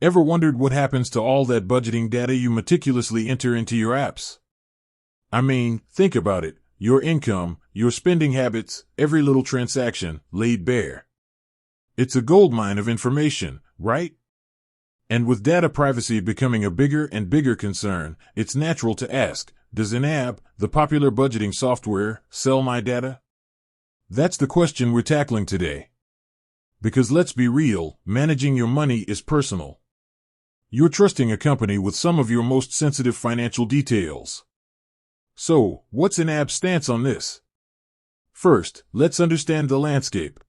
Ever wondered what happens to all that budgeting data you meticulously enter into your apps? I mean, think about it. Your income, your spending habits, every little transaction laid bare. It's a goldmine of information, right? And with data privacy becoming a bigger and bigger concern, it's natural to ask, does YNAB, the popular budgeting software, sell my data? That's the question we're tackling today. Because let's be real, managing your money is personal. You're trusting a company with some of your most sensitive financial details. So, what's YNAB's stance on this? First, let's understand the landscape.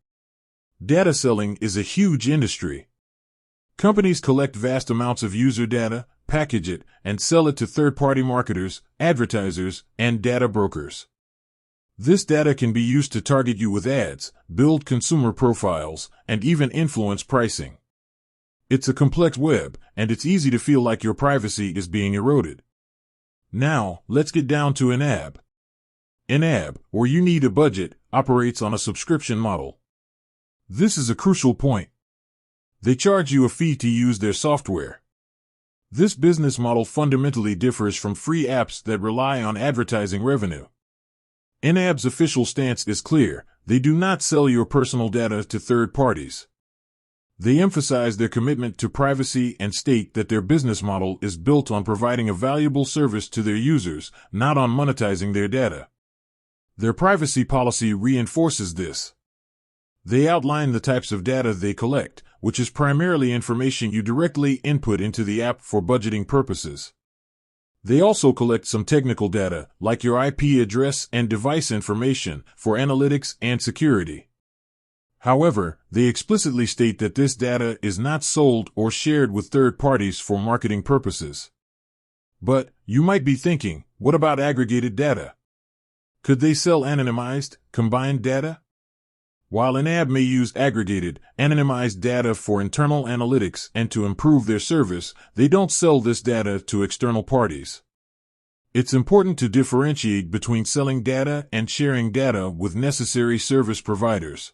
Data selling is a huge industry. Companies collect vast amounts of user data, package it, and sell it to third-party marketers, advertisers, and data brokers. This data can be used to target you with ads, build consumer profiles, and even influence pricing. It's a complex web, and it's easy to feel like your privacy is being eroded. Now, let's get down to YNAB. YNAB, or You Need a Budget, operates on a subscription model. This is a crucial point. They charge you a fee to use their software. This business model fundamentally differs from free apps that rely on advertising revenue. YNAB's official stance is clear. They do not sell your personal data to third parties. They emphasize their commitment to privacy and state that their business model is built on providing a valuable service to their users, not on monetizing their data. Their privacy policy reinforces this. They outline the types of data they collect, which is primarily information you directly input into the app for budgeting purposes. They also collect some technical data, like your IP address and device information, for analytics and security. However, they explicitly state that this data is not sold or shared with third parties for marketing purposes. But, you might be thinking, what about aggregated data? Could they sell anonymized, combined data? While YNAB may use aggregated, anonymized data for internal analytics and to improve their service, they don't sell this data to external parties. It's important to differentiate between selling data and sharing data with necessary service providers.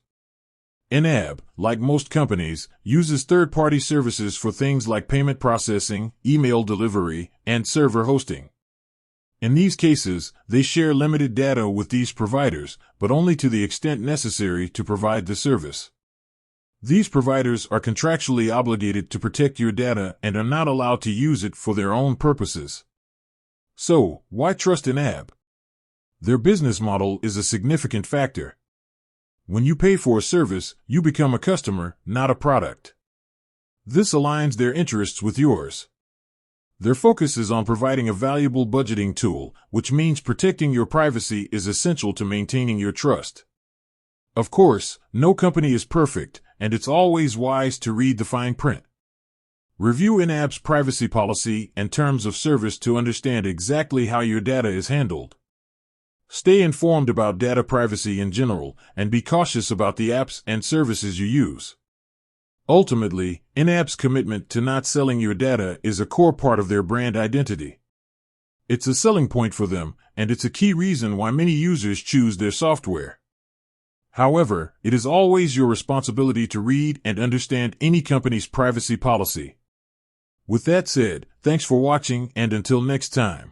YNAB, like most companies, uses third-party services for things like payment processing, email delivery, and server hosting. In these cases, they share limited data with these providers, but only to the extent necessary to provide the service. These providers are contractually obligated to protect your data and are not allowed to use it for their own purposes. So, why trust YNAB? Their business model is a significant factor. When you pay for a service, you become a customer, not a product. This aligns their interests with yours. Their focus is on providing a valuable budgeting tool, which means protecting your privacy is essential to maintaining your trust. Of course, no company is perfect, and it's always wise to read the fine print. Review YNAB's privacy policy and terms of service to understand exactly how your data is handled. Stay informed about data privacy in general, and be cautious about the apps and services you use. Ultimately, YNAB's commitment to not selling your data is a core part of their brand identity. It's a selling point for them, and it's a key reason why many users choose their software. However, it is always your responsibility to read and understand any company's privacy policy. With that said, thanks for watching, and until next time.